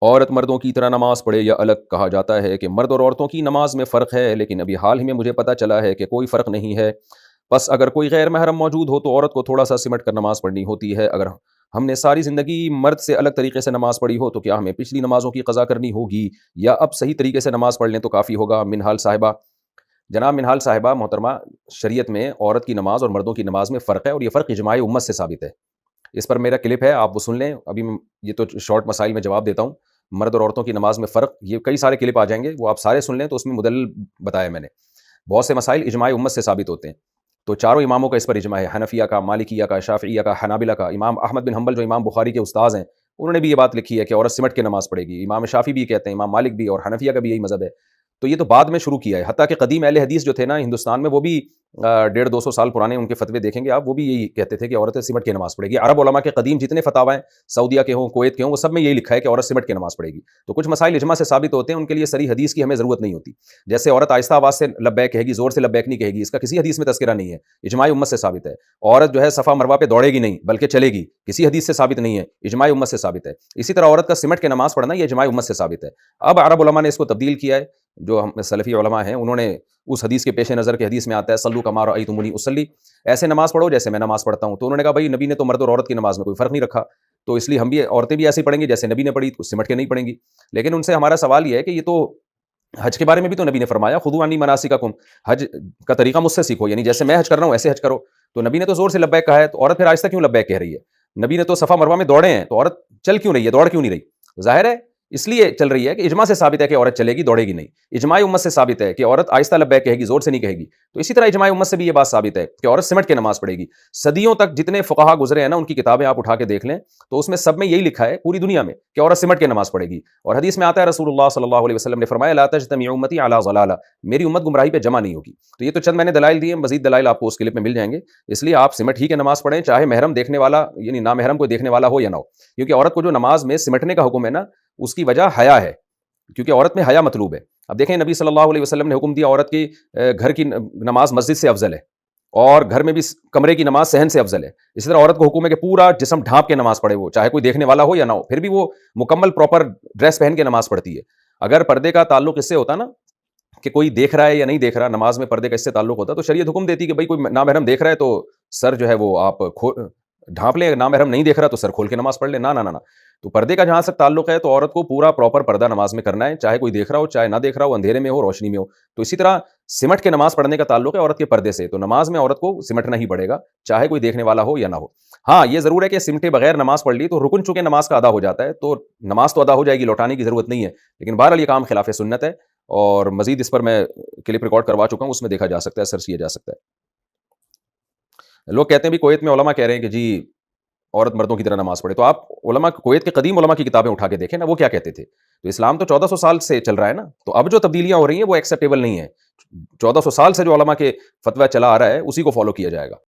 عورت مردوں کی طرح نماز پڑھے یا الگ؟ کہا جاتا ہے کہ مرد اور عورتوں کی نماز میں فرق ہے، لیکن ابھی حال ہی میں مجھے پتہ چلا ہے کہ کوئی فرق نہیں ہے۔ بس اگر کوئی غیر محرم موجود ہو تو عورت کو تھوڑا سا سمٹ کر نماز پڑھنی ہوتی ہے۔ اگر ہم نے ساری زندگی مرد سے الگ طریقے سے نماز پڑھی ہو تو کیا ہمیں پچھلی نمازوں کی قضا کرنی ہوگی، یا اب صحیح طریقے سے نماز پڑھ لیں تو کافی ہوگا؟ منہال صاحبہ، جناب منہال صاحبہ محترمہ، شریعت میں عورت کی نماز اور مردوں کی نماز میں فرق ہے، اور یہ فرق اجماع امت سے ثابت ہے۔ اس پر میرا کلپ ہے، آپ وہ سن لیں۔ ابھی یہ تو شارٹ مسائل میں جواب دیتا ہوں۔ مرد اور عورتوں کی نماز میں فرق، یہ کئی سارے کلپ آ جائیں گے، وہ آپ سارے سن لیں، تو اس میں مدلل بتایا میں نے۔ بہت سے مسائل اجماع امت سے ثابت ہوتے ہیں، تو چاروں اماموں کا اس پر اجماع ہے، حنفیہ کا، مالکیہ کا، شافعیہ کا، حنابلہ کا۔ امام احمد بن حنبل جو امام بخاری کے استاذ ہیں، انہوں نے بھی یہ بات لکھی ہے کہ عورت سمٹ کے نماز پڑھے گی۔ امام شافعی بھی کہتے ہیں، امام مالک بھی، اور حنفیہ کا بھی یہی مذہب ہے۔ تو یہ تو بعد میں شروع کیا ہے، حتیٰ کہ قدیم اہل حدیث جو تھے نا ہندوستان میں، وہ بھی 150-200 سال پرانے ان کے فتوے دیکھیں گے آپ، وہ بھی یہی کہتے تھے کہ عورتیں سمٹ کے نماز پڑھے گی۔ عرب علماء کے قدیم جتنے فتاوی ہیں، سعودیہ کے ہوں، کویت کے ہوں، وہ سب میں یہی لکھا ہے کہ عورت سمٹ کے نماز پڑھے گی۔ تو کچھ مسائل اجماع سے ثابت ہوتے ہیں، ان کے لیے صریح حدیث کی ہمیں ضرورت نہیں ہوتی۔ جیسے عورت آہستہ آواز سے لبیک کہے گی، زور سے لبیک نہیں کہے گی، اس کا کسی حدیث میں تذکرہ نہیں ہے، اجماع امت سے ثابت ہے۔ عورت جو ہے صفا مروہ پہ دوڑے گی نہیں بلکہ چلے گی، کسی حدیث سے ثابت نہیں ہے، اجماع امت سے ثابت ہے۔ اسی طرح عورت کا سمٹ کے نماز پڑھنا، یہ اجماع امت سے ثابت ہے۔ اب عرب علماء نے اس کو تبدیل کیا ہے، جو ہم سلفی علماء ہیں، انہوں نے اس حدیث کے پیش نظر کے حدیث میں آتا ہے صلو کما رأیتمونی اصلی، ایسے نماز پڑھو جیسے میں نماز پڑھتا ہوں۔ تو انہوں نے کہا بھائی نبی نے تو مرد اور عورت کی نماز میں کوئی فرق نہیں رکھا، تو اس لیے ہم بھی، عورتیں بھی ایسے پڑھیں گی جیسے نبی نے پڑھی، تو سمٹ کے نہیں پڑھیں گی۔ لیکن ان سے ہمارا سوال یہ ہے کہ یہ تو حج کے بارے میں بھی تو نبی نے فرمایا خذوا عنی مناسککم، حج کا طریقہ مجھ سے سیکھو، یعنی جیسے میں حج کر رہا ہوں ایسے حج کرو۔ تو نبی نے تو زور سے لبیک کہا ہے، تو عورت پھر آہستہ کیوں لبیک کہہ رہی ہے؟ نبی نے تو صفا مروہ میں دوڑے ہیں، تو عورت چل کیوں رہی ہے، دوڑ کیوں نہیں رہی؟ ظاہر ہے اس لیے چل رہی ہے کہ اجماع سے ثابت ہے کہ عورت چلے گی، دوڑے گی نہیں۔ اجماع امت سے ثابت ہے کہ عورت آہستہ لبیک کہے گی، زور سے نہیں کہے گی۔ تو اسی طرح اجماع امت سے بھی یہ بات ثابت ہے کہ عورت سمٹ کے نماز پڑھے گی۔ صدیوں تک جتنے فقہا گزرے ہیں نا، ان کی کتابیں آپ اٹھا کے دیکھ لیں، تو اس میں سب میں یہی لکھا ہے پوری دنیا میں کہ عورت سمٹ کے نماز پڑھے گی۔ اور حدیث میں آتا ہے رسول اللہ صلی اللہ علیہ وسلم نے فرمایا لا تجتمع امتی علی ضلالہ، میری امت گمراہی پہ جمع نہیں ہوگی۔ تو یہ تو چند میں نے دلائل دیے، مزید دلائل آپ کو اس کلپ میں مل جائیں گے۔ اس لیے آپ سمٹ ہی کے نماز پڑھیں، چاہے محرم دیکھنے والا یعنی نامحرم کوئی دیکھنے والا ہو یا نہ ہو، کیونکہ عورت کو جو نماز میں سمٹنے کا حکم ہے نا، اس کی وجہ حیا ہے، کیونکہ عورت میں حیا مطلوب ہے۔ اب دیکھیں نبی صلی اللہ علیہ وسلم نے حکم دیا عورت کی گھر کی نماز مسجد سے افضل ہے، اور گھر میں بھی کمرے کی نماز صحن سے افضل ہے۔ اسی طرح عورت کو حکم ہے کہ پورا جسم ڈھانپ کے نماز پڑھے، وہ چاہے کوئی دیکھنے والا ہو یا نہ ہو، پھر بھی وہ مکمل پراپر ڈریس پہن کے نماز پڑھتی ہے۔ اگر پردے کا تعلق اس سے ہوتا نا کہ کوئی دیکھ رہا ہے یا نہیں دیکھ رہا، نماز میں پردے کا اس سے تعلق ہوتا تو شریعت حکم دیتی کہ بھائی کوئی نامحرم دیکھ رہا ہے تو سر جو ہے وہ آپ ڈھانپ لیں، نامحرم نہیں دیکھ رہا تو سر کھول کے نماز پڑھ لیں۔ نہ تو پردے کا جہاں تک تعلق ہے تو عورت کو پورا پراپر پردہ نماز میں کرنا ہے، چاہے کوئی دیکھ رہا ہو چاہے نہ دیکھ رہا ہو، اندھیرے میں ہو روشنی میں ہو۔ تو اسی طرح سمٹ کے نماز پڑھنے کا تعلق ہے عورت کے پردے سے، تو نماز میں عورت کو سمٹنا ہی پڑے گا، چاہے کوئی دیکھنے والا ہو یا نہ ہو۔ ہاں یہ ضرور ہے کہ سمٹے بغیر نماز پڑھ لی تو رکن چونکہ نماز کا ادا ہو جاتا ہے، تو نماز تو ادا ہو جائے گی، لوٹانے کی ضرورت نہیں ہے، لیکن بہرحال یہ کام خلاف سنت ہے، اور مزید اس پر میں کلپ ریکارڈ کروا چکا ہوں، اس میں دیکھا جا سکتا ہے، سرچ کیا جا سکتا ہے۔ لوگ کہتے ہیں بھی کویت میں علماء کہہ رہے ہیں کہ جی عورت مردوں کی طرح نماز پڑھے، تو آپ علماء کویت کے قدیم علماء کی کتابیں اٹھا کے دیکھیں نا، وہ کیا کہتے تھے۔ تو اسلام تو 1400 سال سے چل رہا ہے نا، تو اب جو تبدیلیاں ہو رہی ہیں وہ ایکسیپٹیبل نہیں ہے۔ 1400 سال سے جو علماء کے فتویٰ چلا آ رہا ہے اسی کو فالو کیا جائے گا۔